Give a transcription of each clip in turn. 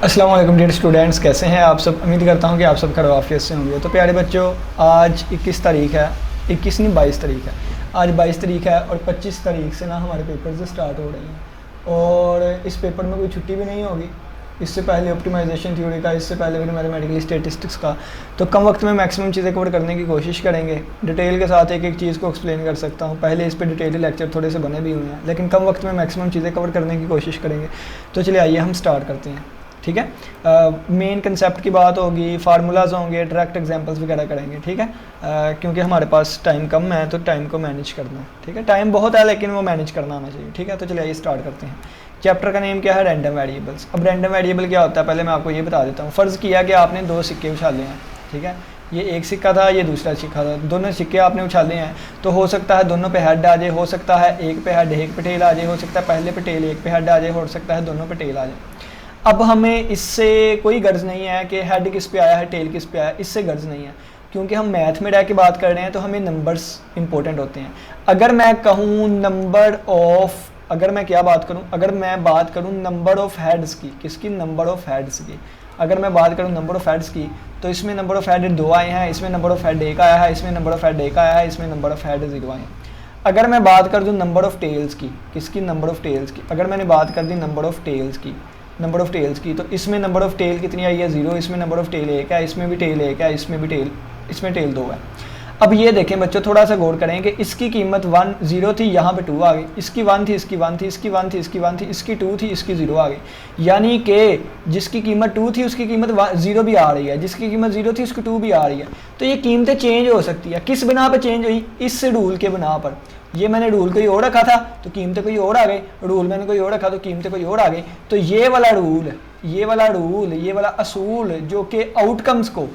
अस्सलाम वालेकुम dear students, कैसे हैं आप सब। उम्मीद करता हूं कि आप सब खैरियत से होंगे। तो प्यारे बच्चों, आज 21 तारीख है, 21 नहीं 22 तारीख है। आज 22 तारीख है और 25 तारीख से ना हमारे पेपर्स स्टार्ट हो रहे हैं और इस पेपर में कोई छुट्टी भी नहीं होगी। इससे पहले ऑप्टिमाइजेशन थ्योरी का, इससे पहले फिर मैथमेटिकल स्टैटिस्टिक्स का। तो कम वक्त में मैक्सिमम चीज़ें कवर करने की कोशिश करेंगे। डिटेल के साथ एक एक चीज़ को एक्सप्लेन कर सकता हूँ। पहले इस पर डिटेल लेक्चर थोड़े से बने भी हुए हैं, लेकिन कम वक्त में मैक्सिमम चीज़ें कवर करने की कोशिश करेंगे। तो चलिए आइए हम स्टार्ट करते हैं। ठीक है, मेन कंसेप्ट की बात होगी, फार्मूलाज होंगे, डायरेक्ट एग्जांपल्स वगैरह करेंगे। ठीक है, क्योंकि हमारे पास टाइम कम है तो टाइम को मैनेज करना है। ठीक है, टाइम बहुत है लेकिन वो मैनेज करना आना चाहिए। ठीक है, तो चलिए आइए स्टार्ट करते हैं। चैप्टर का नेम क्या है? Random variables. अब रैंडम वेरिएबल क्या होता है पहले मैं आपको ये बता देता हूँ। फ़र्ज़ किया कि आपने दो सिक्के उछाले हैं। ठीक है, ये एक सिक्का था, ये दूसरा सिक्का था, दोनों सिक्के आपने उछाले हैं। तो हो सकता है दोनों पे हेड आ जाए, हो सकता है एक पे हेड एक पे टेल आ जाए, हो सकता है पहले पे टेल एक पे हेड आ जाए, हो सकता है दोनों पे टेल आ जाए। अब हमें इससे कोई गर्ज नहीं है कि हेड किस पे आया है, टेल किस पे आया है, इससे गर्ज नहीं है, क्योंकि हम मैथ में रह के बात कर रहे हैं तो हमें नंबर्स इंपॉर्टेंट होते हैं। अगर मैं कहूँ नंबर ऑफ, अगर मैं क्या बात करूँ, अगर मैं बात करूँ नंबर ऑफ हेड्स की, किसकी? नंबर ऑफ हेड्स की। अगर मैं बात करूँ नंबर ऑफ हेड्स की, तो इसमें नंबर ऑफ हेड 2 आए हैं, इसमें नंबर ऑफ हेड 1 आया है, इसमें नंबर ऑफ हेड 1 आया है, इसमें नंबर ऑफ हेड 0 आए हैं। अगर मैं बात कर दूँ नंबर ऑफ टेल्स की, किसकी? नंबर ऑफ टेल्स की। अगर मैंने बात कर दी नंबर ऑफ टेल्स की, नंबर ऑफ टेल्स की, तो इसमें नंबर ऑफ टेल कितनी आई है? 0। इसमें नंबर ऑफ टेल 1 है, इसमें भी टेल 1 है, इसमें भी टेल, इसमें टेल 2 है। अब ये देखें बच्चों, थोड़ा सा गौर करें कि इसकी कीमत 1 0 थी, यहाँ पे 2 आ गई, इसकी 1 थी, इसकी 1 थी, इसकी 1 थी, इसकी 1 थी, इसकी 2 थी, इसकी 0 आ गई। यानी कि जिसकी कीमत 2 थी उसकी कीमत 0 भी आ रही है, जिसकी कीमत 0 थी उसकी 2 भी आ रही है। तो ये कीमतें चेंज हो सकती है। किस बिना पर चेंज हुई? इस रूल के बिना पर। ये मैंने रूल कोई और रखा था तो कीमतें कोई और आ गई, रूल मैंने कोई और रखा तो कीमतें कोई और आ गई। तो ये वाला रूल, ये वाला रूल, ये वाला असूल जो कि आउटकम्स को,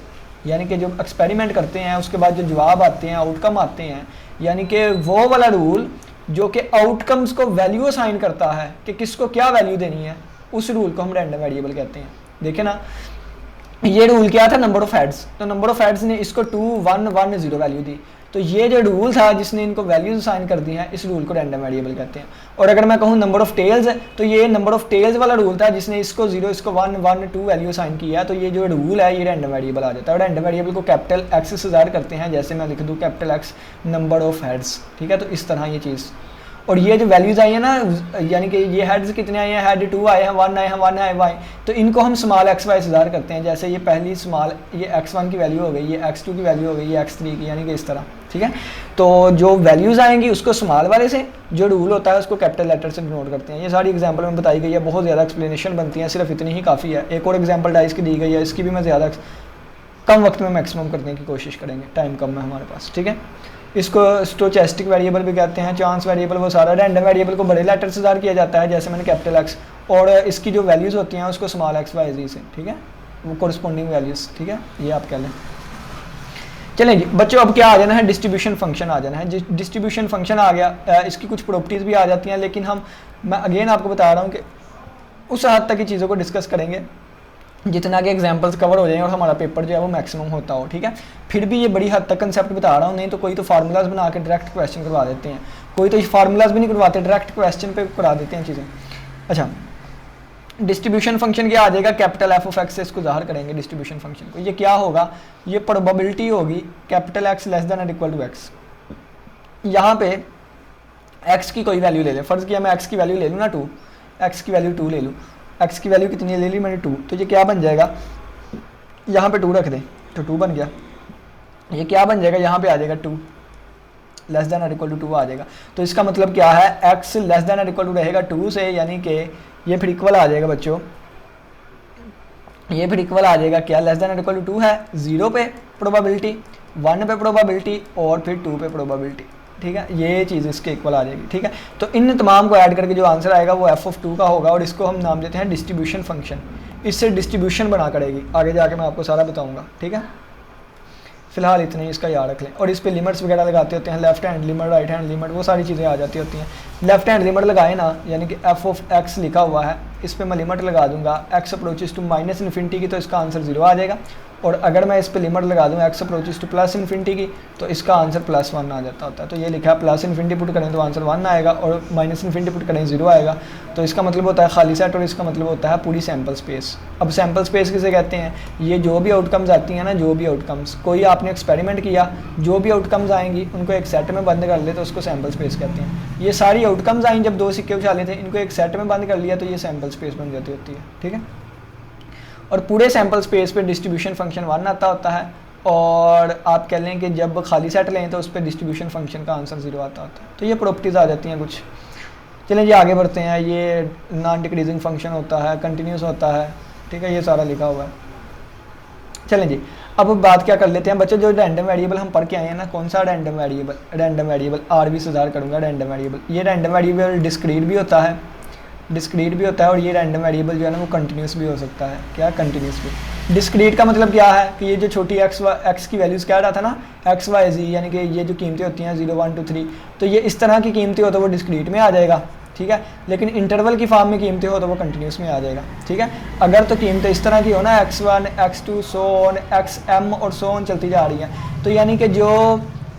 यानी कि जो एक्सपेरिमेंट करते हैं उसके बाद जो जवाब आते हैं, आउटकम आते हैं, यानी कि वो वाला रूल जो कि आउटकम्स को वैल्यू असाइन करता है कि किसको क्या वैल्यू देनी है, उस रूल को हम रैंडम वेरिएबल कहते हैं। देखे ना, ये रूल क्या था? Number of heads. तो नंबर ऑफ हेड्स ने इसको 2 1 1 0 वैल्यू दी। तो ये जो रूल था जिसने इनको वैल्यूज असाइन कर दी हैं, इस रूल को रैंडम वेरिएबल कहते हैं। और अगर मैं कहूँ नंबर ऑफ टेल्स है, तो ये नंबर ऑफ टेल्स वाला रूल था जिसने इसको 0, इसको 1 1 2 वैल्यू असाइन किया। तो ये जो रूल है ये रैंडम वेरिएबल आ जाता है। और रैंडम वेरिएबल को कैपिटल एक्स से ज़ाहिर करते हैं, जैसे मैं लिख दूँ capital x number of heads. ठीक है, तो इस तरह ये चीज़। और ये जो वैल्यूज़ आई है ना, यानी कि ये हेड्स कितने आए हैं? हेड 2 आए हैं, 1 आए हैं, 1 आए वाई। तो इनको हम स्मॉल एक्स वाई से ज़ाहिर करते हैं। जैसे ये पहली स्मॉल, ये x1 की वैल्यू हो गई, ये x2 की वैल्यू हो गई, ये x3 की, यानी कि इस तरह। ठीक है, तो जो वैल्यूज़ आएंगी उसको स्मॉल वाले से, जो रूल होता है उसको कैपिटल लेटर से डिनोट करते हैं। ये सारी एग्जांपल में बताई गई है, बहुत ज़्यादा एक्सप्लेनेशन बनती है, सिर्फ इतनी ही काफ़ी है। एक और एग्जांपल डाइस की दी गई है, इसकी भी मैं ज़्यादा कम वक्त में मैक्सिमम करने की कोशिश करेंगे, टाइम कम है हमारे पास। ठीक है, इसको स्टोचैस्टिक वेरिएबल भी कहते हैं, चांस वेरिएबल, वो सारा। रैंडम वेरिएबल को बड़े लेटर से ज़ाहिर किया जाता है, जैसे मैंने कैपिटल एक्स, और इसकी जो वैल्यूज़ होती हैं उसको स्मॉल एक्स वाई जी से। ठीक है, वो कोरिस्पोंडिंग वैल्यूज़। ठीक है, ये आप कह लें। चलें जी बच्चों, अब क्या आ जाना है? डिस्ट्रीब्यूशन फंक्शन आ जाना है। डिस्ट्रीब्यूशन फंक्शन आ गया, इसकी कुछ प्रॉपर्टीज़ भी आ जाती हैं, लेकिन मैं अगेन आपको बता रहा हूँ कि उस हद तक की चीज़ों को डिस्कस करेंगे जितना कि एग्जांपल्स कवर हो जाएं और हमारा पेपर जो है वो मैक्सिमम होता हो। ठीक है, फिर भी ये बड़ी हद तक कंसेप्ट बता रहा हूँ, नहीं तो कोई तो फार्मूलाज बना के डायरेक्ट क्वेश्चन करवा देते हैं, कोई तो फार्मूलाज भी नहीं करवाते, डायरेक्ट क्वेश्चन पे करा देते हैं चीज़ें। अच्छा, डिस्ट्रीब्यूशन फंक्शन क्या आ जाएगा? कैपिटल एफ ऑफ एक्स से इसको ज़ाहिर करेंगे डिस्ट्रीब्यूशन फंक्शन को। ये क्या होगा? ये प्रोबेबिलिटी होगी कैपिटल एक्स लेस देन और इक्वल टू एक्स। यहाँ पे एक्स की कोई वैल्यू ले लें, फ़र्ज़ किया मैं एक्स की वैल्यू ले लूँ ना 2, एक्स की वैल्यू 2 ले लूँ। एक्स की वैल्यू कितनी ले ली मैंने? 2। तो ये क्या बन जाएगा? यहाँ पे 2 रख दें तो 2 बन गया। ये क्या बन जाएगा? यहाँ पे आ जाएगा 2 लेस देन और इक्वल टू 2 आ जाएगा। तो इसका मतलब क्या है? x लेस देन और इक्वल टू रहेगा 2 से, यानी कि ये फिर इक्वल आ जाएगा बच्चों, ये फिर इक्वल आ जाएगा क्या? लेस देन और इक्वल टू 2 है, 0 पे प्रोबेबिलिटी, 1 पे प्रोबेबिलिटी और फिर 2 पे प्रोबेबिलिटी। ठीक है, ये चीज़ इसके इक्वल आ जाएगी। ठीक है, तो इन तमाम को ऐड करके जो आंसर आएगा वो f ऑफ 2 का होगा, और इसको हम नाम देते हैं डिस्ट्रीब्यूशन फंक्शन। इससे डिस्ट्रीब्यूशन बना करेगी, आगे जाके मैं आपको सारा बताऊंगा। ठीक है, फिलहाल इतना ही इसका याद रख लें। और इस पे लिमिट्स वगैरह लगाते होते हैं, left hand limit, right hand limit, वो सारी चीज़ें आ जाती होती हैं। लेफ्ट हैंड लिमिट लगाए ना, यानी कि f ऑफ x लिखा हुआ है, इस पर मैं लिमिट लगा दूंगा x अप्रोचेस टू -∞ की, तो इसका आंसर 0 आ जाएगा। और अगर मैं इस पे लिमिट लगा दूँ x approaches two plus infinity की, तो इसका आंसर +1 आ जाता होता है। तो ये लिखा है प्लस इन्फिनिटी पुट करें तो आंसर 1 आएगा, और माइनस इन्फिनिटी पुट करें 0 आएगा। तो इसका मतलब होता है खाली सेट, और इसका मतलब होता है पूरी सैम्पल स्पेस। अब सैम्पल स्पेस किसे कहते हैं? ये जो भी आउटकम्स आती हैं ना, जो भी आउटकम्स, कोई आपने एक्सपेरिमेंट किया, जो भी आउटकम्स आएंगी उनको एक सेट में बंद कर ले तो उसको सैम्पल स्पेस कहते हैं। ये सारी आउटकम्स आई जब 2 सिक्के उछाले थे, इनको एक सेट में बंद कर लिया तो ये सैम्पल स्पेस बन जाती होती है, ठीक है। और पूरे सैम्पल स्पेस पे डिस्ट्रीब्यूशन फंक्शन 1 आता होता है, और आप कह लें कि जब खाली सेट लें तो उस पर डिस्ट्रीब्यूशन फंक्शन का आंसर 0 आता होता है। तो ये प्रॉपर्टीज़ आ जाती हैं कुछ। चलें जी आगे बढ़ते हैं। ये नॉन डिक्रीजिंग फंक्शन होता है, कंटिन्यूस होता है, ठीक है, ये सारा लिखा हुआ है। चलें जी अब बात क्या कर लेते हैं बच्चों, जो रैंडम वेरिएबल हम पढ़ के आए हैं ना, कौन सा रैंडम वेरिएबल RV से ज़ाहिर करूँगा रैंडम वेरिएबल। ये रैंडम वेरिएबल डिस्क्रीट भी होता है, और ये रैंडम वेरिएबल जो है ना वो कंटिन्यूस भी हो सकता है। क्या? कंटिन्यूस भी। डिस्क्रीट का मतलब क्या है कि ये जो छोटी x की वैल्यूज़ कह रहा था ना, x y z, यानी कि ये जो कीमतें होती हैं 0 1 2 3, तो ये इस तरह की कीमतें हो तो वो डिस्क्रीट में आ जाएगा, ठीक है। लेकिन इंटरवल की फॉर्म में कीमतें हो तो वो कंटिन्यूस में आ जाएगा, ठीक है। अगर तो कीमतें इस तरह की हो ना, x1 x2 so on xm और सो ऑन चलती जा रही हैं, तो यानी कि जो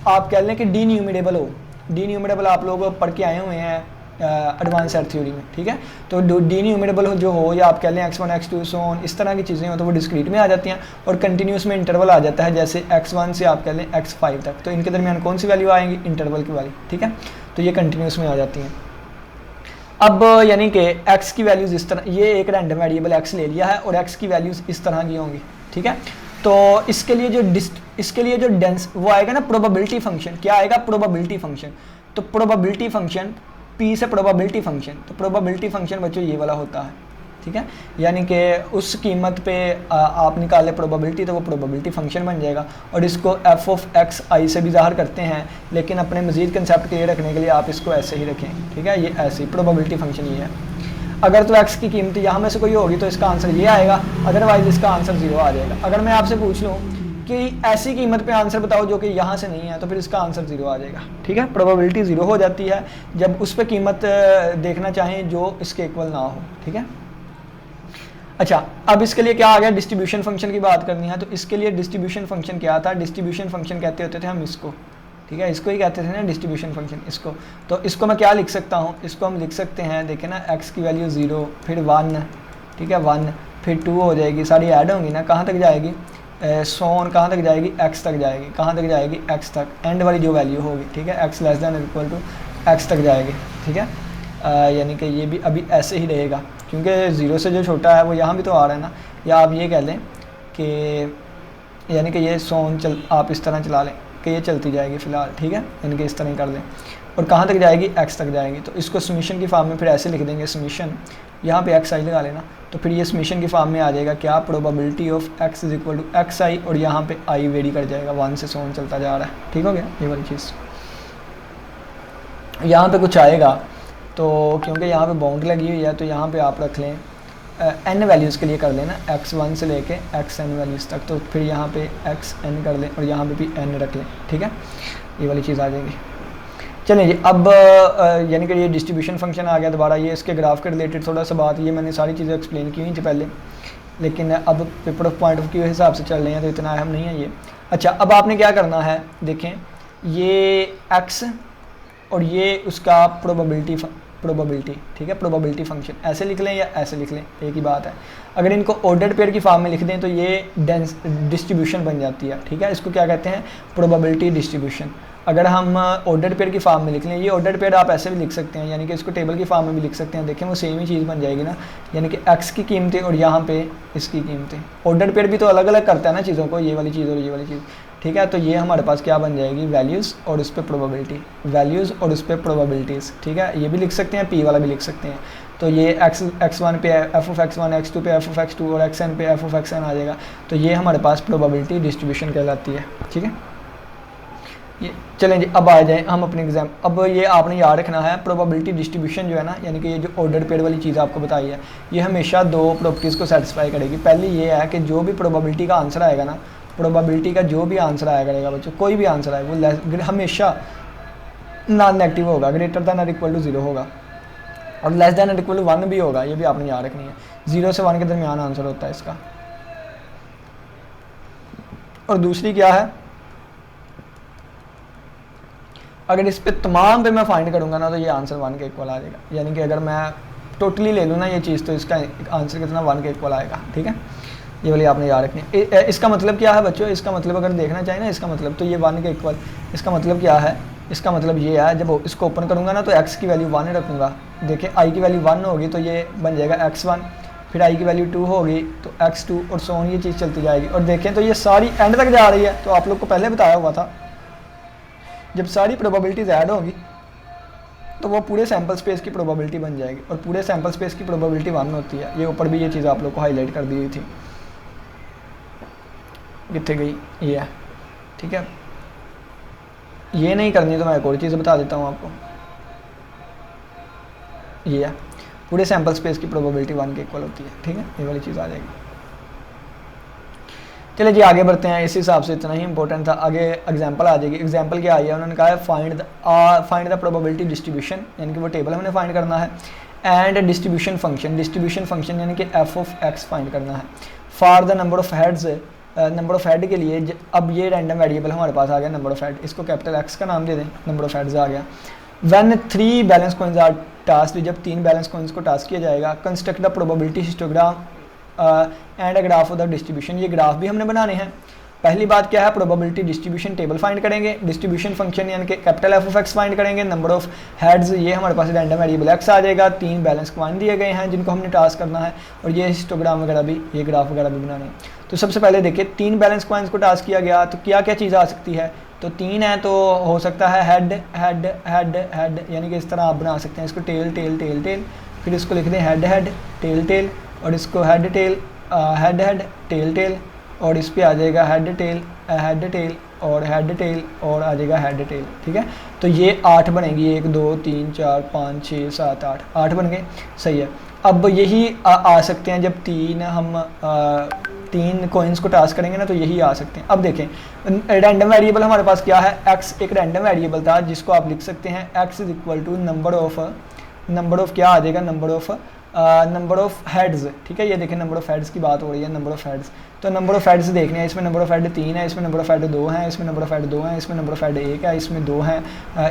आप कह लें कि डी न्यूमरेबल आप लोग पढ़ के आए हुए हैं एडवांस सेट थ्योरी में, ठीक है। तो डी न्यूमरेबल जो हो, या आप कह लें x1 x2 सो ऑन, इस तरह की चीज़ें हो तो वो डिस्क्रीट में आ जाती हैं, और कंटिन्यूस में इंटरवल आ जाता है, जैसे x1 से आप कह लें x5 तक। तो इनके दरमियान कौन सी वैल्यू आएंगी? इंटरवल की वाली, ठीक है। तो ये कंटिन्यूस में आ जाती हैं। अब यानी कि x की वैल्यूज़ इस तरह, ये एक रैंडम वेरिएबल x ले लिया है और x की वैल्यूज़ इस तरह की होंगी, ठीक है। तो इसके लिए जो डेंस वो आएगा ना प्रोबेबिलिटी फंक्शन। क्या आएगा? Probability function. तो प्रोबेबिलिटी फंक्शन P से प्रोबेबिलिटी फंक्शन, तो प्रोबेबिलिटी फंक्शन बच्चों ये वाला होता है, ठीक है। यानी कि उस कीमत पे आप निकाले प्रोबेबिलिटी तो वो प्रोबेबिलिटी फंक्शन बन जाएगा, और इसको f(x_i) से भी ज़ाहिर करते हैं, लेकिन अपने मज़ीद कंसेप्ट क्लियर रखने के लिए आप इसको ऐसे ही रखें, ठीक है। ये ऐसे ही प्रोबेबिलिटी फंक्शन ये है। अगर तो x की कीमत यहाँ में से कोई होगी तो इसका आंसर ये आएगा, अदरवाइज इसका आंसर 0 आ जाएगा। अगर मैं आपसे पूछ लूँ कि ऐसी कीमत पे आंसर बताओ जो कि यहाँ से नहीं है, तो फिर इसका आंसर 0 आ जाएगा, ठीक है। प्रोबेबिलिटी 0 हो जाती है जब उस पर कीमत देखना चाहें जो इसके इक्वल ना हो, ठीक है। अच्छा, अब इसके लिए क्या आ गया? डिस्ट्रीब्यूशन फंक्शन की बात करनी है। तो इसके लिए डिस्ट्रीब्यूशन फंक्शन क्या था? डिस्ट्रीब्यूशन फंक्शन कहते होते थे हम इसको, ठीक है, इसको ही कहते थे ना डिस्ट्रीब्यूशन फंक्शन, इसको। तो इसको मैं क्या लिख सकता हूँ? इसको हम लिख सकते हैं, देखें ना, x की वैल्यू 0, फिर 1, ठीक है, 1, फिर 2 हो जाएगी, सारी ऐड होंगी ना, कहाँ तक जाएगी? सोन कहाँ तक जाएगी? x तक जाएगी। कहाँ तक जाएगी? x तक, एंड वाली जो वैल्यू होगी, ठीक है, x less than equal to x तक जाएगी, ठीक है। यानी कि ये भी अभी ऐसे ही रहेगा, क्योंकि 0 से जो छोटा है वो यहाँ भी तो आ रहा है ना। या आप ये कह लें कि यानी कि ये सोन आप इस तरह चला लें कि ये चलती जाएगी फ़िलहाल, ठीक है, यानी कि इस तरह ही कर लें, और कहाँ तक जाएगी? x तक जाएगी। तो इसको समीशन की फॉर्म में फिर ऐसे लिख देंगे, समीशन, यहाँ पे xi लगा लेना, तो फिर ये समीशन की फॉर्म में आ जाएगा क्या? Probability of x is equal to xi, और यहाँ पे i वेरी कर जाएगा, 1 से सोन चलता जा रहा है, ठीक हो गया ये वाली चीज़। यहाँ पे कुछ आएगा तो क्योंकि यहाँ पे बाउंड लगी हुई है, तो यहाँ पे आप रख लें n वैल्यूज़ के लिए कर लेना, x1 से लेके xn वैल्यूज़ तक, तो फिर यहाँ पे xn कर लें और यहाँ पे भी n रख लें, ठीक है, ये वाली चीज़ आ जाएगी। चलिए जी, अब यानी कि ये डिस्ट्रीब्यूशन फंक्शन आ गया दोबारा। ये इसके ग्राफ के रिलेटेड थोड़ा सा बात, ये मैंने सारी चीज़ें एक्सप्लेन की हुई थी पहले, लेकिन अब paper of point of view के हिसाब से चल रहे हैं तो इतना अहम नहीं है ये। अच्छा, अब आपने क्या करना है, देखें, ये x और ये उसका प्रोबेबिलिटी, ठीक है, प्रोबेबिलिटी फंक्शन ऐसे लिख लें या ऐसे लिख लें, एक ही बात है। अगर इनको ऑर्डर्ड पेयर की फॉर्म में लिख दें तो ये डिस्ट्रीब्यूशन बन जाती है, ठीक है, इसको क्या कहते हैं? Probability distribution. अगर हम ऑर्डर्ड पेयर की फॉर्म में लिख लें, ये ऑर्डर्ड पेयर आप ऐसे भी लिख सकते हैं, यानी कि इसको टेबल की फॉर्म में भी लिख सकते हैं, देखें वो सेम ही चीज़ बन जाएगी ना, यानी कि x की कीमतें और यहाँ पे इसकी कीमतें। ऑर्डर्ड पेयर भी तो अलग अलग करता है ना चीज़ों को, ये वाली चीज़ और ये वाली चीज़, ठीक है। तो ये हमारे पास क्या बन जाएगी? वैल्यूज़ और उस पर प्रोबेबिलिटी, वैल्यूज़ और उस पर प्रोबेबिलिटीज़, ठीक है, ये भी लिख सकते हैं, p वाला भी लिख सकते हैं। तो ये x1 पे f(x1), x2 पे f(x2) और xn पे f(xn) आ जाएगा। तो ये हमारे पास प्रोबेबिलिटी डिस्ट्रीब्यूशन कहलाती है, ठीक है। ये चलें जी, अब आ जाएं हम अपने एग्जाम। अब ये आपने याद रखना है, प्रोबेबिलिटी डिस्ट्रीब्यूशन जो है ना, यानी कि ये जो ऑर्डर्ड पेयर वाली चीज़ आपको बताई है, ये हमेशा 2 प्रॉपर्टीज़ को सेटिस्फाई करेगी। पहली ये है कि जो भी प्रोबेबिलिटी का आंसर आएगा ना, प्रोबेबिलिटी का जो भी आंसर आया करेगा बच्चों, कोई भी आंसर आए, वो हमेशा नॉन नेगेटिव होगा, ग्रेटर दैन और इक्वल टू 0 होगा, और लेस दैन और इक्वल टू 1 भी होगा। ये भी आपने याद रखनी है, 0 से 1 के दरमियान आंसर होता है इसका। और दूसरी क्या है, अगर इस पे तमाम पे मैं फाइंड करूंगा ना तो ये आंसर 1 के इक्वल आ जाएगा। यानी कि अगर मैं टोटली ले लूँ ना ये चीज़ तो इसका आंसर कितना 1 के इक्वल आएगा। ठीक है, ये वाली आपने याद रखनी है। इसका मतलब क्या है बच्चों, इसका मतलब अगर देखना चाहें ना इसका मतलब तो ये 1 के इक्वल, इसका मतलब क्या है, इसका मतलब ये है जब इसको ओपन करूँगा ना तो x की वैल्यू 1 रखूँगा। देखिए i की वैल्यू 1 होगी तो ये बन जाएगा x1, फिर i की वैल्यू 2 होगी तो x2 और सो ऑन, ये चीज़ चलती जाएगी। और देखें तो ये सारी एंड तक जा रही है। तो आप लोग को पहले बताया हुआ था जब सारी प्रोबेबिलिटीज़ ऐड होगी तो वो पूरे सैम्पल स्पेस की प्रोबेबिलिटी बन जाएगी, और पूरे सैम्पल स्पेस की प्रोबेबिलिटी 1 होती है। ये ऊपर भी ये चीज़ आप लोग को हाईलाइट कर दी हुई थी, कितने गई ये है। ठीक है, ये नहीं करनी तो मैं एक और चीज़ बता देता हूँ आपको, ये है पूरे सैम्पल स्पेस की प्रोबेबिलिटी 1 के इक्वल होती है। ठीक है, ये वाली चीज़ आ जाएगी। चलिए जी आगे बढ़ते हैं, इस हिसाब से इतना ही इंपॉर्टेंट था। आगे एग्जांपल आ जाएगी। एग्जांपल क्या आई है, उन्होंने कहा है फाइंड द प्रोबेबिलिटी डिस्ट्रीब्यूशन, यानी कि वो टेबल हमने फाइंड करना है, एंड डिस्ट्रीब्यूशन फंक्शन यानी कि एफ ऑफ एक्स फाइंड करना है for the number of heads, number of head के लिए। अब ये रैंडम वेरिएबल हमारे पास आ गया नंबर ऑफ हेड, इसको कैपिटल एक्स का नाम दे दें, नंबर ऑफ हेड्स आ गया। When 3 balance coins are tossed, जब 3 बैलेंस कॉइन्स को टास्क किया जाएगा। Construct the probability histogram and a graph of the distribution, ये ग्राफ भी हमने बनाने हैं। पहली बात क्या है, प्रोबेबिलिटी डिस्ट्रीब्यूशन टेबल फाइंड करेंगे, डिस्ट्रीब्यूशन फंक्शन यानी कि capital F of X find करेंगे, नंबर ऑफ हेड्स ये हमारे पास रैंडम वेरिएबल एक्स आ जाएगा, 3 बैलेंस कॉइन दिए गए हैं जिनको हमने टास्क करना है, और ये हिस्टोग्राम वगैरह भी, ये ग्राफ वगैरह भी बनाने हैं। तो सबसे पहले देखिए 3 बैलेंस कॉइन्स को टास्क किया गया तो क्या क्या चीज़ आ सकती है, तो 3 है तो हो सकता है हेड हेड हेड हेड, यानी कि इस तरह आप बना सकते हैं इसको, टेल टेल टेल टेल, फिर इसको लिख दें हेड हेड टेल टेल, और इसको head tail head head tail tail, और इस पे आ जाएगा हेड टेल और हेड टेल और आ जाएगा हेड टेल। ठीक है, तो ये 8 बनेगी, 1 2 3 4 5 6 7 8 बन गए, सही है। अब यही आ सकते हैं जब 3 कॉइन्स को टास्क करेंगे ना तो यही आ सकते हैं। अब देखें रैंडम वेरिएबल हमारे पास क्या है, x एक रैंडम वेरिएबल था जिसको आप लिख सकते हैं x is equal to number of क्या आ जाएगा, नंबर ऑफ हेड्स। ठीक है, ये देखें नंबर ऑफ हेड्स की बात हो रही है, नंबर ऑफ हेड्स, तो नंबर ऑफ हेड्स देखने हैं, इसमें नंबर ऑफ हेड 3 है, इसमें नंबर ऑफ हेड 2 है, इसमें नंबर ऑफ हेड 2 है, इसमें नंबर ऑफ हेड 1 है, इसमें 2 है,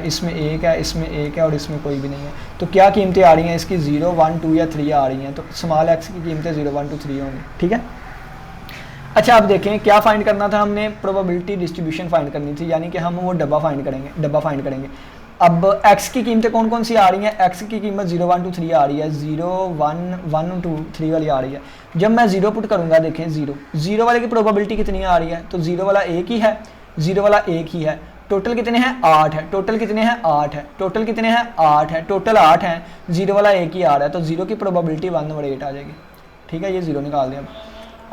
इसमें 1 है, इसमें 1 है और इसमें कोई भी नहीं है। तो क्या कीमतें आ रही हैं इसकी, 0 1 2 या 3 आ रही हैं, तो स्मॉल एक्स की कीमतें 0 1 2 3 होंगी। ठीक है, अच्छा अब देखें क्या फाइंड करना था हमने, प्रोबेबिलिटी डिस्ट्रीब्यूशन फाइंड करनी थी, यानी कि हम वो डब्बा फाइंड करेंगे। अब x की कीमतें कौन कौन सी आ रही हैं, x की कीमत 0 1 2 3 आ रही है, 0 1 1 2 3 वाली आ रही है। जब मैं 0 पुट करूंगा देखें 0 वाले की प्रोबेबिलिटी कितनी आ रही है, तो 0 वाला एक ही है, 0 वाला एक ही है। टोटल कितने हैं 8 है, टोटल कितने हैं 8 है, टोटल कितने हैं 8 है, टोटल 8 है, 0 वाला एक ही आ रहा है, तो 0 की प्रोबेबिलिटी 1/8 आ जाएगी। ठीक है, ये 0 निकाल दें।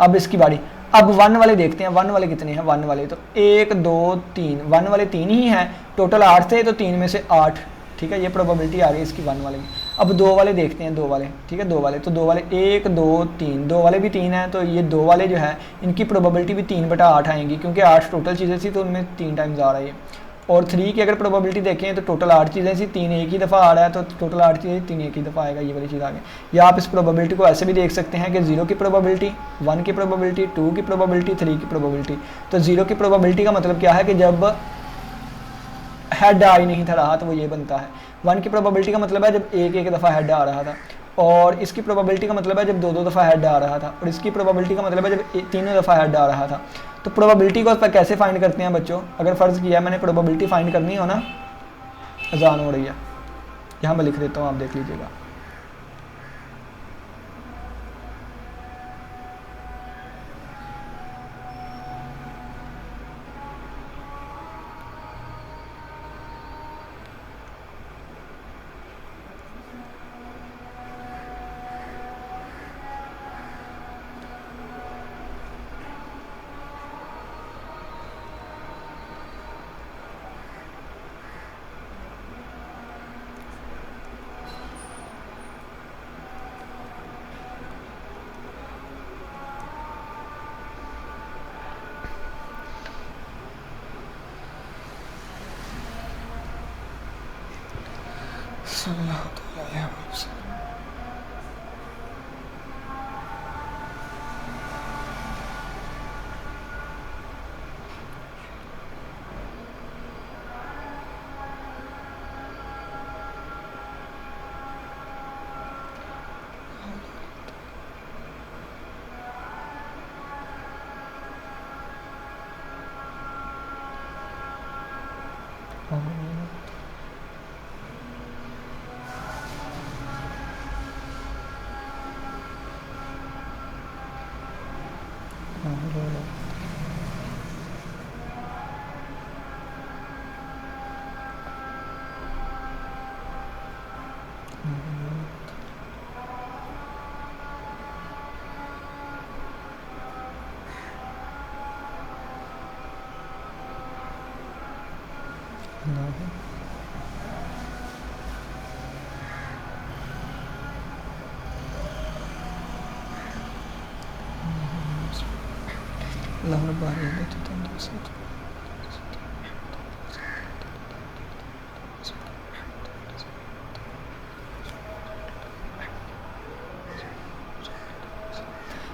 अब इसकी बारी, अब 1 वाले देखते हैं, 1 वाले कितने हैं, 1 वाले तो 1 2 3, 1 वाले 3 ही हैं, टोटल 8 थे तो 3 में से 8। ठीक है, ये प्रोबेबिलिटी आ गई इसकी 1 वाले की। अब 2 वाले देखते हैं, 2 वाले, ठीक है 2 वाले, तो 2 वाले 1 2 3, 2 वाले भी 3 हैं, तो ये 2 वाले जो है इनकी प्रोबेबिलिटी भी 3/8 आएंगी, क्योंकि 8 टोटल चीज़ें थी तो उनमें 3 टाइम्स आ रही है। और 3 की अगर प्रोबेबिलिटी देखें तो टोटल 8 चीज़ें थी, 3 एक ही दफ़ा आ रहा है, तो टोटल 8 चीज़ें 3 एक ही दफ़ा आएगा, ये वाली चीज़ आ गई। या आप इस प्रोबेबिलिटी को ऐसे भी देख सकते हैं कि 0 की प्रोबेबिलिटी, 1 की प्रोबेबिलिटी, 2 की प्रोबेबिलिटी, 3 की प्रोबेबिलिटी। तो 0 की प्रोबेबिलिटी का मतलब क्या है कि जब हेड आ ही नहीं था रहा तो वो ये बनता है। 1 की प्रोबेबिलिटी का मतलब है जब एक दफ़ा हेड आ रहा था, और इसकी प्रोबेबिलिटी का मतलब है जब 2 दफ़ा हेड आ रहा था, और इसकी प्रोबेबिलिटी का मतलब है जब 3 दफ़ा हेड आ रहा था। तो प्रोबेबिलिटी को कैसे फाइंड करते हैं बच्चों, अगर फ़र्ज़ किया मैंने प्रोबेबिलिटी फाइंड करनी हो ना, अजान हो रही है, यहाँ मैं लिख देता हूँ, आप देख लीजिएगा।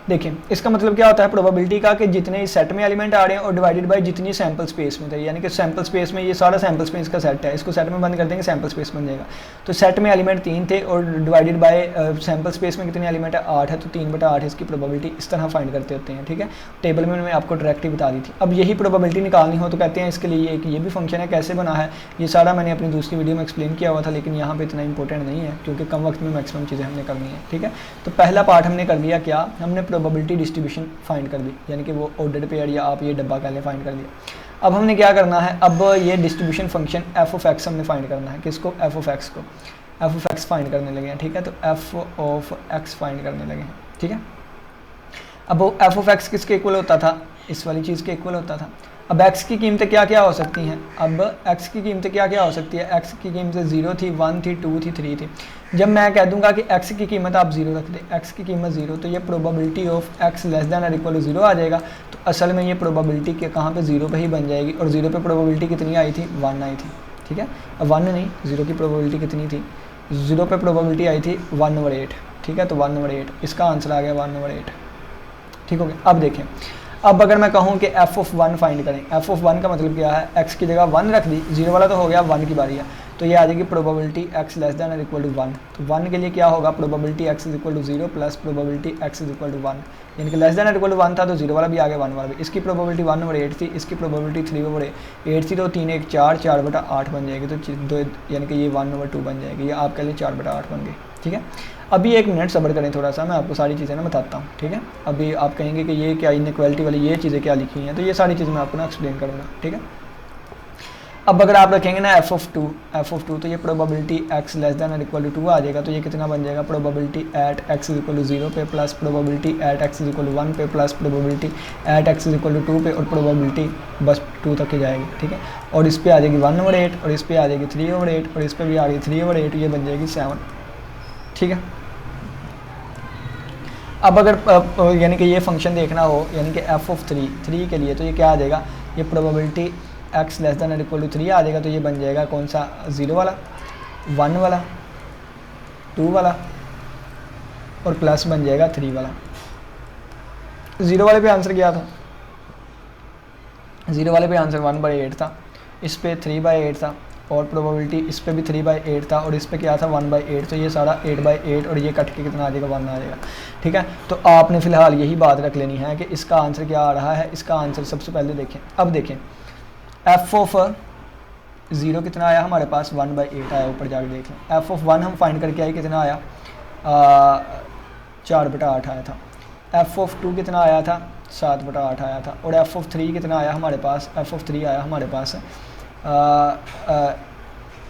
देखिए इसका मतलब क्या होता है प्रोबेबिलिटी का कि जितने इस सेट में एलिमेंट आ रहे हैं और डिवाइडेड बाय जितनी सैंपल स्पेस में थे, यानी कि सैंपल स्पेस में ये सारा सैंपल स्पेस का सेट है, इसको सेट में बंद कर देंगे सैंपल स्पेस बन जाएगा। तो सेट में एलिमेंट 3 थे और डिवाइडेड बाय सैंपल स्पेस में कितने एलिमेंट है 8 है, तो 3/8 इसकी प्रोबेबिलिटी इस तरह फाइंड करते होते हैं। ठीक है, टेबल में मैंने आपको डायरेक्टली बता दी थी। अब यही प्रोबेबिलिटी निकालनी हो तो कहते हैं इसके लिए एक ये भी फंक्शन है, कैसे बना है ये सारा मैंने अपनी दूसरी वीडियो में एक्सप्लेन किया हुआ था, लेकिन यहाँ पे इतना इंपॉर्टेंट नहीं है क्योंकि कम वक्त में मैक्सिमम चीज़ें हमने करनी है। ठीक है, तो पहला पार्ट हमने कर लिया, क्या हमने प्रोबेबिलिटी डिस्ट्रीब्यूशन फाइंड कर दी, यानी कि वो ऑर्डर्ड पेयर या आप ये डब्बा कह लें फाइंड कर दिया। अब हमने क्या करना है, अब ये distribution function F of x हमने फाइंड करना है। किसको? एफ ऑफ एक्स को। एफ ऑफ एक्स फाइंड करने लगे हैं। ठीक है, तो एफ ऑफ एक्स फाइंड करने लगे हैं। ठीक है, अब एफ ऑफ एक्स किसके इक्वल होता था? इस वाली चीज़ के इक्वल होता था। अब x की कीमतें क्या क्या हो सकती हैं? अब x की कीमतें क्या क्या हो सकती है? x की कीमतें 0 थी, 1 थी, 2 थी, 3 थी। जब मैं कह दूंगा कि x की कीमत आप 0 रख दें, x की कीमत 0, तो ये probability of x less than और इक्वल टू 0 आ जाएगा। तो असल में ये प्रोबेबिलिटी के कहाँ पे 0 पे ही बन जाएगी, और 0 पे प्रोबेबिलिटी कितनी आई थी? 1 आई थी। ठीक है, अब 1 नहीं, 0 की प्रोबेबिलिटी कितनी थी? 0 पे प्रोबेबिलिटी आई थी 1/8। ठीक है, तो 1/8 इसका आंसर आ गया 1/8। ठीक हो गया। अब देखें, अब अगर मैं कहूँ कि f ऑफ 1 फाइंड करें, f ऑफ 1 का मतलब क्या है? x की जगह 1 रख दी, 0 वाला तो हो गया, 1 की बारी है, तो ये आ जाएगी प्रोबेबिलिटी x लेस दैन और इक्वल टू 1। तो 1 के लिए क्या होगा? Probability x is equal to 0 plus probability x is equal to 1, यानी कि लेस दैन और इक्वल टू 1 था तो 0 वाला भी आ गया, 1 वाला भी। इसकी प्रोबेबिलिटी 1/8 थी, इसकी प्रोबेबिलिटी 3/8 थी, तो 3 1 4 4/8 बन जाएगी, तो 2 यानी कि ये 1/2 बन जाएगी, ये आपके लिए 4/8 बन गई। ठीक है, अभी 1 मिनट सब्र करें थोड़ा सा, मैं आपको सारी चीज़ें ना बताता हूँ। ठीक है, अभी आप कहेंगे कि ये क्या इनइक्वालिटी वाली ये चीज़ें क्या लिखी हैं, तो ये सारी चीज़ें मैं आपको ना एक्सप्लेन करूँगा। ठीक है, अब अगर आप रखेंगे ना f ऑफ 2, तो ये प्रोबेबिलिटी x लेस दैन और इक्वल टू 2 आ जाएगा, तो ये कितना बन जाएगा? Probability at x is equal to 0 पे plus probability at x is equal to 1 पे plus probability at x is equal to 2 पे, और प्रोबेबिलिटी बस 2 तक ही जाएगी। ठीक है, और इस पे आ जाएगी 1/8, और इस पे आ जाएगी 3/8, और इस पे भी आ गई 3/8, ये बन जाएगी 7। ठीक है, अब अगर यानी कि ये फंक्शन देखना हो, यानी कि f ऑफ 3 के लिए, तो ये क्या आ जाएगा? ये प्रोबेबिलिटी x लेस दैन और इक्वल टू 3 आ जाएगा, तो ये बन जाएगा कौन सा? 0 वाला, 1 वाला, 2 वाला, और प्लस बन जाएगा 3 वाला। 0 वाले पे आंसर क्या था? 0 वाले पे आंसर 1/8 था, इस पे 3/8 था, और प्रोबेबिलिटी इस पे भी 3/8 था, और इस पे क्या था? 1/8, तो ये सारा 8/8, और ये कट के कितना आ जाएगा? 1 आ जाएगा। ठीक है, तो आपने फ़िलहाल यही बात रख लेनी है कि इसका आंसर क्या आ रहा है। इसका आंसर सबसे पहले देखें, अब देखें f ऑफ 0 कितना आया हमारे पास? 1/8 आया, ऊपर जाकर देख लें। f ऑफ 1 हम फाइंड करके आए, कितना आया? 4/8 आया था। f ऑफ 2 कितना आया था? 7/8 आया था। और f ऑफ 3 कितना आया हमारे पास? f ऑफ 3 आया हमारे पास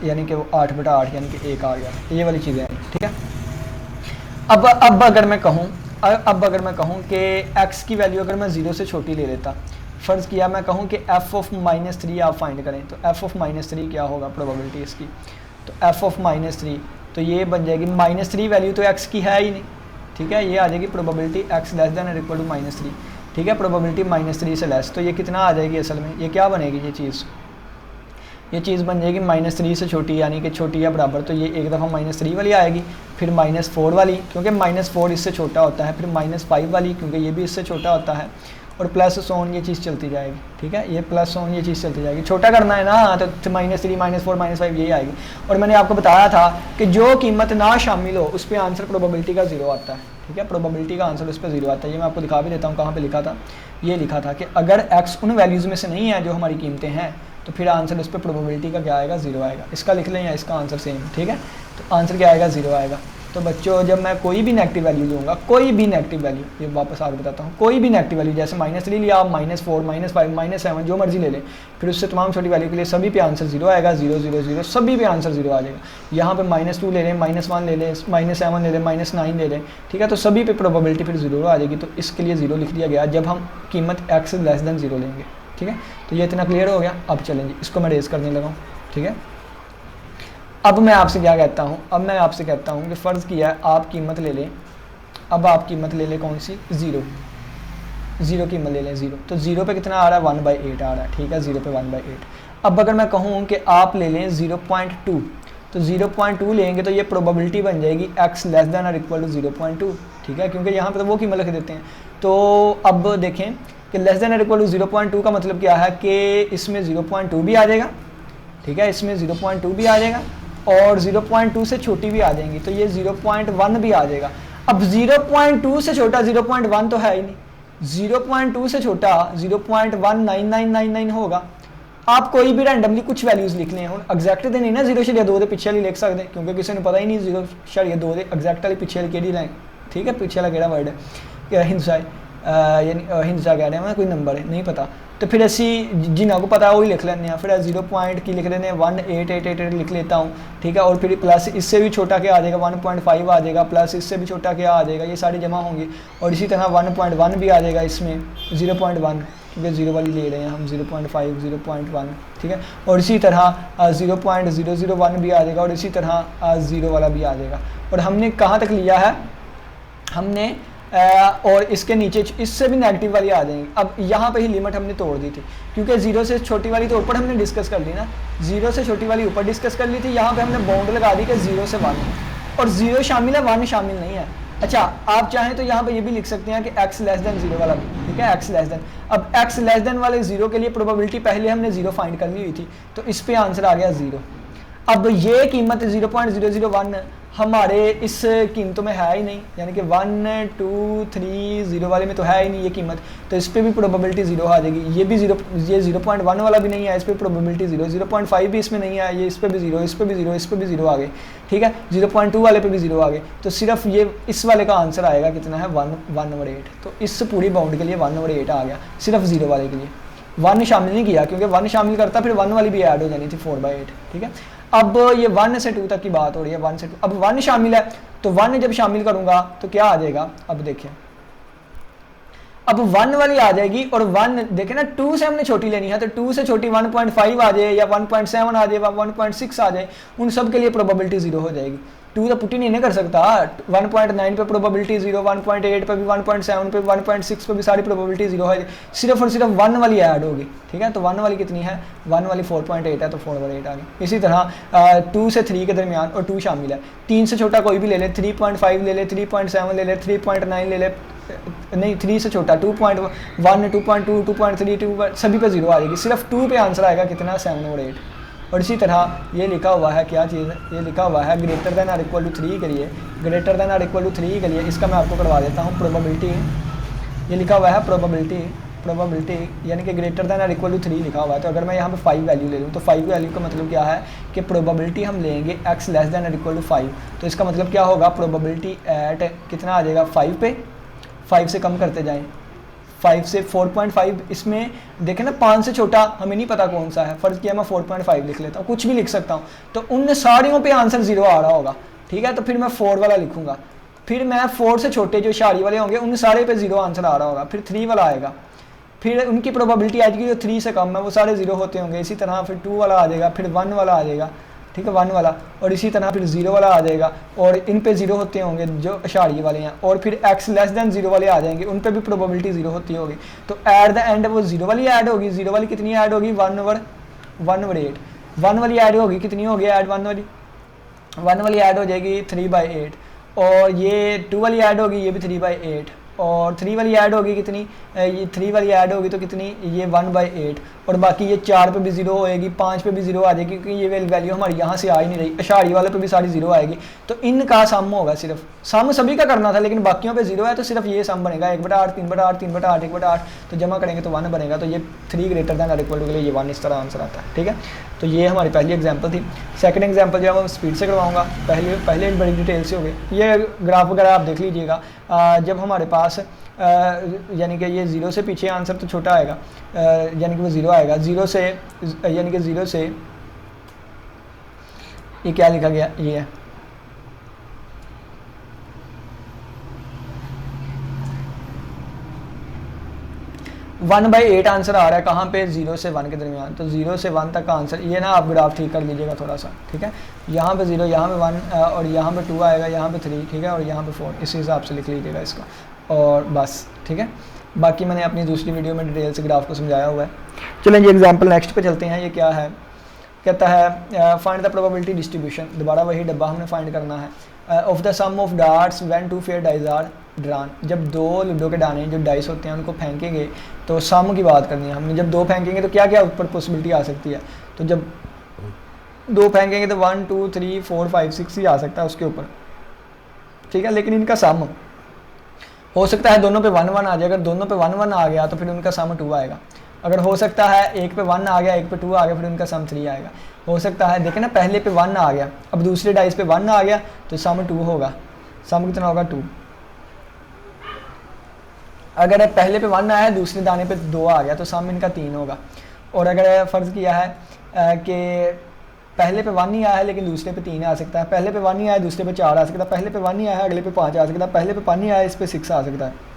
यानी कि वो 8/8 यानी कि 1 आ गया। ये वाली चीज़ें हैं। ठीक है, अब अगर मैं कहूँ कि x की वैल्यू अगर मैं 0 से छोटी ले लेता, फ़र्ज़ किया मैं कहूँ कि f ऑफ -3 आप फाइंड करें, तो f ऑफ -3 क्या होगा प्रोबेबिलिटी इसकी? तो f ऑफ -3, तो ये बन जाएगी -3 वैल्यू तो x की है ही नहीं। ठीक है, ये आ जाएगी प्रोबेबिलिटी x लेस दैन और इक्वल टू -3। ठीक है, प्रोबेबिलिटी -3 से लेस, तो ये कितना आ जाएगी? असल में ये क्या बनेगी? ये चीज़ बन जाएगी -3 से छोटी, यानी कि छोटी या बराबर, तो ये एक दफ़ा -3 वाली आएगी, फिर -4 वाली, क्योंकि -4 इससे छोटा होता है, फिर -5 वाली, क्योंकि ये भी इससे छोटा होता है, और प्लस सोन ये चीज़ चलती जाएगी। ठीक है, ये प्लस सोन ये चीज़ चलती जाएगी। छोटा करना है ना, तो -3 -4 -5 यही आएगी। और मैंने आपको बताया था कि जो कीमत ना शामिल हो उस पर आंसर प्रोबेबिलिटी का 0 आता है। ठीक है, प्रोबेबिलिटी का आंसर उस पर 0 आता है। ये मैं आपको दिखा भी देता हूँ कहाँ पे लिखा था। ये लिखा था कि अगर x उन वैल्यूज़ में से नहीं है जो हमारी कीमतें हैं, तो फिर आंसर उस पर प्रोबेबिलिटी का क्या आएगा? 0 आएगा। इसका लिख लें या इसका आंसर सेम। ठीक है, तो आंसर क्या आएगा? 0 आएगा। तो बच्चों जब मैं कोई भी नेगेटिव वैल्यू लूँगा, कोई भी नेगेटिव वैल्यू, ये वापस आगे बताता हूँ, कोई भी नेगेटिव वैल्यू जैसे -3 लिया आप, -4 -5 -7 जो मर्जी ले लें, फिर उससे तमाम छोटी वैल्यू के लिए सभी पे आंसर 0 आएगा, 0 0 0 सभी पे आंसर 0 आ जाएगा। यहाँ पे -2 ले लें, -1 ले लें, -7 ले लें, -9 ले लें, ठीक है, तो सभी पे प्रोबेबिलिटी फिर 0 आ जाएगी। तो इसके लिए 0 लिख दिया गया जब हम कीमत x लेस देन 0 लेंगे, ठीक है। तो ये इतना क्लियर हो गया। अब चलेंगे, इसको मैं रेज करने लगा हूँ, ठीक है। अब मैं आपसे क्या कहता हूँ, अब मैं आपसे कहता हूँ कि फ़र्ज़ किया है आप कीमत ले लें, अब आप कीमत ले लें कौन सी, 0 कीमत ले लें 0। तो 0 पे कितना आ रहा है, 1/8 आ रहा है, ठीक है, 0 पे 1/8। अब अगर मैं कहूँ कि आप ले लें 0.2, तो 0.2 लेंगे तो ये प्रोबेबिलिटी बन जाएगी x लेस दैन और इक्वल टू 0.2, ठीक है, क्योंकि यहाँ पे तो वो कीमत लिख देते हैं। तो अब देखें कि लेस दैन और इक्वल टू 0.2 का मतलब क्या है कि इसमें 0.2 भी आ जाएगा, ठीक है, इसमें 0.2 भी आ जाएगा और 0.2 से छोटी भी आ जाएंगी, तो ये 0.1 भी आ जाएगा। अब 0.2 से छोटा 0.1 तो है ही नहीं, 0.2 से छोटा 0.19999 होगा। आप कोई भी रैंडमली कुछ वैल्यूज़ लिख लें, हम एग्जैक्ट तो नहीं ना 0.2 के पिछले वाली लिख सकते हैं, क्योंकि किसी ने पता ही नहीं 0.2 के एग्जैक्ट वाली पिछले वाली केड़ी लाइन, ठीक है, पिछले वाला केड़ा वर्ड है, क्या हिंसा है, यानी हिंसा कह रहे हैं, कोई नंबर है नहीं पता, तो फिर असी जिन्हों को पता है वही लिख लेते हैं। फिर 0 पॉइंट की लिख लेते हैं 18888 लिख लेता हूँ, ठीक है, और फिर प्लस इससे भी छोटा क्या आ जाएगा 1.5 आ जाएगा, प्लस इससे भी छोटा क्या आ जाएगा, ये सारी जमा होंगी। और इसी तरह 1.1 भी आ जाएगा इसमें, 0.1 क्योंकि 0 वाली ले रहे हैं हम, 0.5 0.1, ठीक है, और इसी तरह 0.001 भी आ जाएगा और इसी तरह 0 वाला भी आ जाएगा। और हमने कहाँ तक लिया है, हमने और इसके नीचे इससे भी नेगेटिव वाली आ जाएंगी। अब यहाँ पे ही लिमिट हमने तोड़ दी थी, क्योंकि 0 से छोटी वाली तो ऊपर हमने डिस्कस कर ली ना, 0 से छोटी वाली ऊपर डिस्कस कर ली थी, यहाँ पे हमने बाउंड लगा दी कि 0 से 1 है और 0 शामिल है 1 शामिल नहीं है। अच्छा, आप चाहें तो यहाँ पे ये भी लिख सकते हैं कि x लेस देन 0 वाला, ठीक है, x लेस देन। अब x लेस देन वाले 0 के लिए प्रोबेबिलिटी पहले हमने 0 फाइंड कर ली हुई थी, तो इस पे आंसर आ गया 0। अब ये कीमत 0.001 हमारे इस कीमतों में है ही नहीं, यानी कि 1 2 3 0 वाले में तो है ही नहीं ये कीमत, तो इस पर भी प्रोबेबिलिटी 0 आ जाएगी। ये भी 0, ये 0.1 वाला भी नहीं है, इस पर प्रोबेबिलिटी 0, 0.5 भी इसमें नहीं है, ये इस पर भी 0, इस पर भी 0, इस पर भी 0 आ गए, ठीक है, 0.2 वाले पे भी 0 आ गए। तो सिर्फ ये इस वाले का आंसर आएगा कितना है 1/8। तो इस पूरी बाउंड के लिए 1/8 आ गया, सिर्फ 0 वाले के लिए 1 शामिल नहीं किया, क्योंकि 1 शामिल करता फिर 1 वाली भी ऐड हो जानी थी 4/8, ठीक है। अब ये 1 से 2 तक की बात हो रही है, 1 से 2, अब 1 शामिल है, तो 1 जब शामिल करूंगा तो क्या आ जाएगा, अब देखिए, अब 1 वाली आ जाएगी और 1 देखें ना, 2 से हमने छोटी लेनी है, तो 2 से छोटी 1.5 आ जाए या 1.7 आ जाए, 1.6 आ जाए, उन सब के लिए प्रोबेबिलिटी 0 हो जाएगी। 2 तो पुट ही नहीं कर सकता, 1.9 पे प्रोबेबिलिटी 0, 1.8 पे भी, 1.7 पे, 1.6 पे भी सारी प्रोबेबिलिटी 0 है, सिर्फ और सिर्फ 1 वाली ऐड होगी, ठीक है। तो 1 वाली कितनी है, 1 वाली 4.8 है, तो 4/8 आ गई। इसी तरह 2 से 3 के दरमियान और 2 शामिल है, 3 से छोटा कोई भी ले ले, 3.5 ले ले, 3.7 ले ले, 3.9 ले ले, नहीं 3 से छोटा 2.1 2.2 2.3 2 सभी पे 0 आ जाएगी, सिर्फ 2 पे आंसर आएगा कितना, 7/8। और इसी तरह ये लिखा हुआ है, क्या चीज़ है, ये लिखा हुआ है ग्रेटर देन और इक्वल टू 3 के लिए, ग्रेटर देन और इक्वल टू 3 के लिए, इसका मैं आपको करवा देता हूँ प्रोबेबिलिटी। ये लिखा हुआ है प्रोबेबिलिटी यानी कि ग्रेटर देन और इक्वल टू 3 लिखा हुआ है। तो अगर मैं यहाँ पे 5 वैल्यू ले लूँ, तो 5 वैल्यू का मतलब क्या है कि प्रोबेबिलिटी हम लेंगे x लेस देन और इक्वल टू 5, तो इसका मतलब क्या होगा, प्रोबेबिलिटी एट कितना आ जाएगा 5 पे, 5 से कम करते जाएँ, 5 से 4.5, इसमें देखें ना 5 से छोटा हमें नहीं पता कौन सा है, फ़र्ज़ किया मैं 4.5 लिख लेता हूँ, कुछ भी लिख सकता हूँ, तो उन सारियों पे आंसर 0 आ रहा होगा, ठीक है। तो फिर मैं 4 वाला लिखूंगा, फिर मैं 4 से छोटे जो इशारी वाले होंगे उन सारे पे 0 आंसर आ रहा होगा, फिर 3 वाला आएगा, फिर उनकी प्रोबेबिलिटी आएगी जो 3 से कम है, वो सारे 0 होते होंगे। इसी तरह फिर 2 वाला आ जाएगा, फिर 1 वाला आ जाएगा, ठीक है, 1 वाला, और इसी तरह फिर 0 वाला आ जाएगा, और इन पे 0 होते होंगे जो इशारिये वाले हैं, और फिर x लेस देन 0 वाले आ जाएंगे, उन पे भी प्रोबेबिलिटी 0 होती होगी। तो एट द एंड वो 0 वाली ऐड होगी, 0 वाली कितनी ऐड होगी, 1/8, 1 वाली ऐड होगी, कितनी होगी ऐड, 1 वाली ऐड हो जाएगी 3/8, और ये 2 वाली ऐड होगी, ये भी 3/8, और 3 वाली ऐड होगी कितनी, ये 3 वाली ऐड होगी तो कितनी, ये 1/8, और बाकी ये 4 पे भी 0 होएगी, 5 पे भी 0 आ जाएगी, क्योंकि ये वैल्यू हमारी यहाँ से आ ही नहीं रही, इशारी वाले पे भी सारी 0 आएगी। तो इनका सम होगा, सिर्फ सम सभी का करना था, लेकिन बाकियों पे 0 है, तो सिर्फ ये सम बनेगा 1/8 3/8 3/8 1/8, तो जमा करेंगे तो 1 बनेगा। तो ये 3 ग्रेटर देन और इक्वल टू के लिए ये 1 इस तरह आंसर आता है, ठीक है। तो ये हमारी पहली एग्जांपल थी। सेकंड एग्जांपल जो है मैं स्पीड से करवाऊंगा, पहले बड़ी डिटेल से हो गई। ये ग्राफ वगैरह आप देख लीजिएगा। जब हमारे पास यानी कि ये 0 से पीछे आंसर तो छोटा आएगा, यानी कि वो 0 आएगा। 0 से यानी कि 0 से ये क्या लिखा गया, ये है 1/8 आंसर आ रहा है कहाँ पे, 0 से 1 के दरमियान। तो 0 से 1 तक का आंसर ये ना आप ग्राफ ठीक कर लीजिएगा थोड़ा सा, ठीक है। यहाँ पे 0, यहाँ पे 1 और यहाँ पे 2 आएगा, यहाँ पे 3, ठीक है, और यहाँ पे 4, इसी हिसाब से लिख लीजिएगा इसको, और बस, ठीक है। बाकी मैंने अपनी दूसरी वीडियो में डिटेल से ग्राफ को समझाया हुआ है। चलें जी एग्जाम्पल नेक्स्ट पे चलते हैं। ये क्या है, कहता है फाइंड द प्रोबेबिलिटी डिस्ट्रीब्यूशन, दोबारा वही डब्बा हमने फाइंड करना है। Of the sum of darts when two fair dice are drawn, जब दो लूडो के दाने जो डाइस होते हैं उनको फेंकेंगे, तो सम की बात करनी है हमने। जब दो फेंकेंगे तो क्या क्या ऊपर पॉसिबिलिटी आ सकती है, तो जब दो फेंकेंगे तो 1 2 3 4 5 6 ही आ सकता है उसके ऊपर, ठीक है। लेकिन इनका सम हो सकता है दोनों पे 1 1 आ जाए। अगर दोनों पे 1 1 आ गया तो फिर उनका सम 2 आएगा। अगर हो सकता है एक पे 1 आ गया, एक पे 2 आ गया, फिर उनका सम 3 आएगा। हो सकता है देखें ना, पहले पे 1 आ गया, अब दूसरे डाइस पे 1 आ गया तो सम 2 होगा। सम कितना होगा, 2। अगर पहले पे 1 आया, दूसरे दाने पे 2 आ गया तो सम इनका 3 होगा। और अगर फ़र्ज़ किया है कि पहले पे 1 ही आया है लेकिन दूसरे पे 3 आ सकता है, पहले पे 1 ही आया दूसरे पे 4 आ सकता है, पहले पे 1 ही आया है अगले पे 5 आ सकता है, पहले पे 5 ही आया इस पे 6 आ सकता है,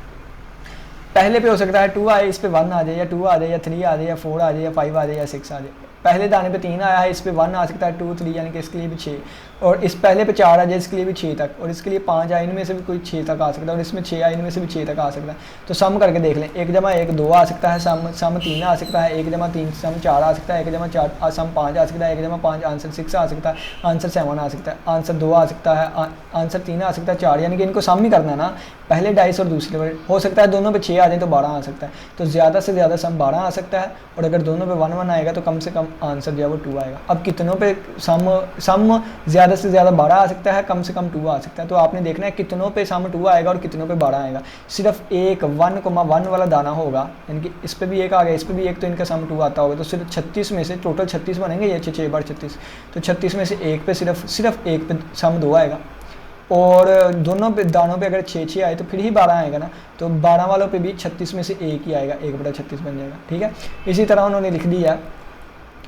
पहले पे हो सकता है 2 आए इस पे 1 आ जाए, या 2 आ जाए, या 3 आ जाए, या 4 आ जाए, या 5 आ जाए, या 6 आ जाए। पहले दाने पे 3 आया है, इस पे 1 आ सकता है, 2 3, यानी कि इसके लिए भी 6, और इस पहले पे 4 आ जाए इसके लिए भी 6 तक, और इसके लिए 5 आए, इनमें से भी कोई 6 तक आ सकता है, और इसमें 6 आए, इनमें से भी 6 तक आ सकता है। तो सम करके देख लें, 1 जमा 1 2 आ सकता है, सम 3 आ सकता है, 1 जमा 3 सम 4 आ सकता है, 1 जमा 4 सम 5 आ सकता है, 1 जमा 5 आंसर 6 आ सकता है, आंसर 7 आ सकता है, आंसर 2 आ सकता है, आंसर 3 आ सकता है, 4, यानी कि इनको सम ही करना है ना, पहले डाइस और दूसरे पर। हो सकता है दोनों पे 6 आ जाए तो 12 आ सकता है, तो ज़्यादा से ज़्यादा सम 12 आ सकता है, और अगर दोनों पे 1 1 आएगा तो कम से कम आंसर जो है वो 2 आएगा। अब कितनों पे सम ज़्यादा से ज़्यादा 12 आ सकता है, कम से कम 2 आ सकता है, तो आपने देखना है कितनों पे सम 2 आएगा और कितनों पे 12 आएगा। सिर्फ एक 1,1 वाला दाना होगा, यानी कि इस पे भी एक आ गया, इस पे भी एक, तो इनका सम 2 आता होगा। तो सिर्फ 36 में से टोटल 36 बनेंगे, ये 6 बार 36, तो 36 में से एक पे सिर्फ एक पे सम 2 आएगा, और दोनों पे दानों पे अगर 6 आए तो फिर ही 12 आएगा ना, तो 12 वालों पे भी 36 में से एक ही आएगा, 1/36 बन जाएगा, ठीक है। इसी तरह उन्होंने लिख दिया,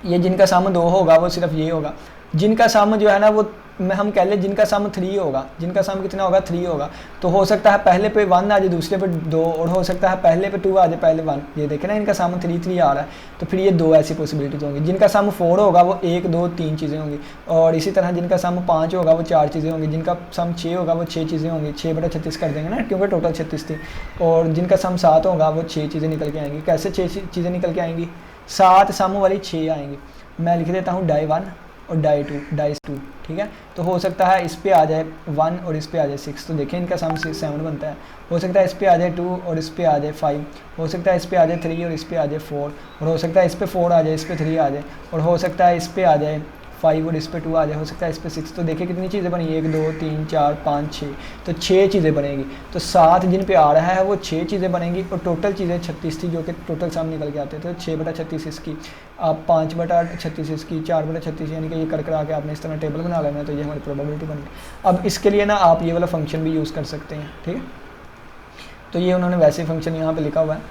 ये जिनका सम 2 होगा वो सिर्फ ये होगा, जिनका सम जो है ना वो हम कह लें जिनका सम 3 होगा, जिनका सम कितना होगा, 3 होगा। तो हो सकता है पहले पे 1 आ जाए दूसरे पे 2, और हो सकता है पहले पे 2 आ जाए पहले 1, ये देखें ना इनका सम 3 3 आ रहा है, तो फिर ये 2 ऐसी पॉसिबिलिटीज होंगी। जिनका सम 4 होगा वो 1 2 3 चीज़ें होंगी, और इसी तरह जिनका सम 5 होगा वो 4 चीज़ें होंगी, जिनका सम 6 होगा वो 6 चीज़ें होंगी, 6/36 कर देंगे ना क्योंकि टोटल 36 थी, और जिनका सम 7 होगा वो 6 चीज़ें निकल के आएंगी। कैसे 6 चीज़ें निकल के आएंगी, 7 सम वाली 6 आएंगी। मैं लिख देता हूँ डाई 1 और डाइस 2, ठीक है। तो हो सकता है इस पे आ जाए 1 और इस पे आ जाए 6, तो देखें इनका सम 7 बनता है। हो सकता है इस पे आ जाए 2 और इस पे आ जाए 5, हो सकता है इस पे आ जाए 3 और इस पे आ जाए 4, और हो सकता है इस पे 4 आ जाए, इस पे 3 आ जाए, और हो सकता है इस पे आ जाए 5 और इस पे 2 आ जाए, हो सकता है इस पे 6। तो देखिए कितनी चीज़ें बनी, 1 2 3 4 5 6, तो 6 चीज़ें बनेंगी। तो 7 जिन पे आ रहा है वो 6 चीज़ें बनेंगी, और टोटल चीज़ें 36 थी जो कि टोटल सम निकल के आते थे। तो 6/36 इसकी, आप 5/36 इसकी, 4/36, यानी कि ये कर के आपने इस तरह टेबल बना लेना है, तो ये हमारी प्रोबेबिलिटी बन गई। अब इसके लिए ना आप ये वाला फंक्शन भी यूज़ कर सकते हैं, ठीक है। तो ये उन्होंने वैसे फंक्शन यहाँ पर लिखा हुआ है,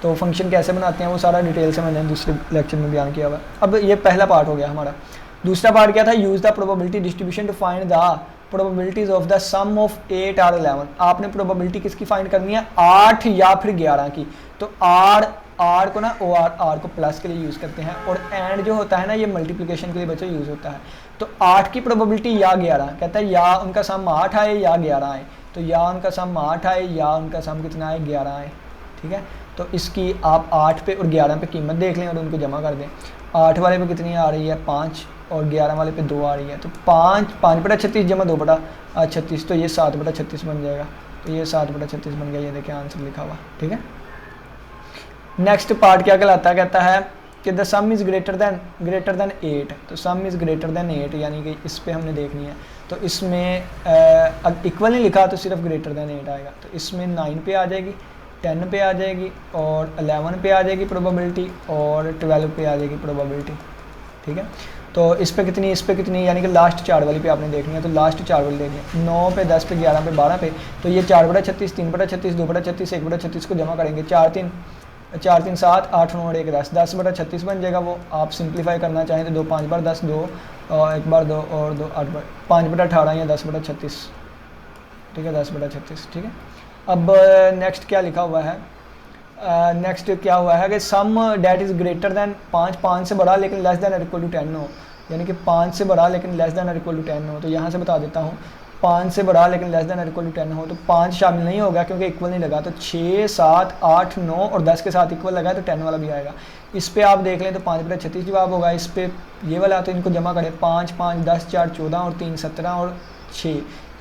तो फंक्शन कैसे बनाते हैं वो सारा डिटेल से मैंने दूसरे लेक्चर में बयान किया हुआ है। अब ये पहला पार्ट हो गया हमारा। दूसरा पार्ट क्या था, use the probability distribution to find the probabilities of the sum of 8 और 11। आपने प्रोबेबिलिटी किसकी फाइंड करनी है, 8 या फिर 11 की। तो आर को ना आर को प्लस के लिए यूज़ करते हैं, और एंड जो होता है ना ये मल्टीप्लिकेशन के लिए बच्चों यूज़ होता है। तो 8 की प्रोबेबिलिटी या 11, कहता है या उनका सम 8 आए या 11 आए, तो या उनका सम 8 आए या उनका सम कितना आए, 11 आए, ठीक है। तो इसकी आप 8 पे और 11 पे कीमत देख लें और उनको जमा कर दें। 8 वाले पे कितनी आ रही है, 5, और 11 वाले पे 2 आ रही है, तो 5/36 जमा 2/36, तो ये 7/36 बन जाएगा। तो ये 7/36 बन गया, ये देखिए आंसर लिखा हुआ, ठीक है। नेक्स्ट पार्ट क्या कहलाता है, कहता है कि the some is greater than 8। तो सम इज़ ग्रेटर देन 8, यानी कि इस पे हमने देखनी है। तो इसमें इक्वल नहीं लिखा तो सिर्फ ग्रेटर देन 8 आएगा। तो इसमें 9 पे आ जाएगी, 10 पे आ जाएगी, और 11 पे आ जाएगी प्रोबेबिलिटी, और 12 पे आ जाएगी प्रोबेबिलिटी, ठीक है। तो इस पे कितनी यानी कि लास्ट 4 वाली पे आपने देखनी है, तो लास्ट 4 वाली देखनी है, 9 पे, 10 पे, 11 पे, 12 पे। तो ये 4/36, 3/36, 2/36, 1/36 को जमा करेंगे, 4 3 7, 8 9 और 1 10, 10/36 बन जाएगा वो। आप सिंप्लीफाई करना चाहें तो 2 5 बार 10, 2 1 बार 2 और 2 8 बार 5/18 या 10/36, ठीक है, 10/36, ठीक है। अब नेक्स्ट क्या लिखा हुआ है, नेक्स्ट क्या हुआ है कि सम डैट इज़ ग्रेटर दैन 5 से बड़ा लेकिन लेस दैन और इक्वल टू 10 हो, यानी कि 5 से बड़ा लेकिन लेस दैन और इक्वल टू 10 हो। तो यहाँ से बता देता हूँ, 5 से बड़ा लेकिन लेस दैन और इक्वल टू 10 हो, तो 5 शामिल नहीं होगा क्योंकि इक्वल नहीं लगा, तो 6 7 8 9 और 10 के साथ इक्वल लगा है तो 10 वाला भी आएगा। इस पे आप देख लें तो 5/36 जवाब होगा। इस पे ये वाला, तो इनको जमा करें, 5 5 10 4 14 और 3 17 और 6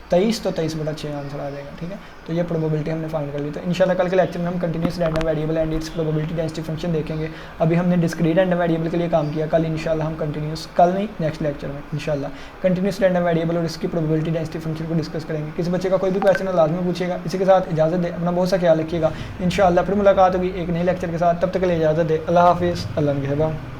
23, तो 23/6 आंसर आ जाएगा, ठीक है। तो ये प्रोबेबिलिटी हमने फाइंड कर ली। तो इंशाल्लाह कल के लेक्चर में हम continuous random variable and it's probability density function देखेंगे। अभी हमने डिस्क्रीट रैंडम वेरिएबल के लिए काम किया, कल इंशाल्लाह हम कंटिन्यूस, कल नहीं नेक्स्ट लेक्चर में इंशाल्लाह कंटिन्यूस रैंडम वेरिएबल और इसकी प्रोबेबिलिटी डेंसिटी फंक्शन को डिस्कस करेंगे। किसी बच्चे का कोई भी क्वेश्चन है लाजमी पूछेगा। इसी के साथ इजाज़त दे, अपना बहुत सा ख्याल रखिएगा। इंशाल्लाह फिर मुलाकात होगी एक नए लेक्चर के साथ, तब तक के लिए इजाज़त दे। अल्लाह हाफिज़, अल्लाह के हवाले।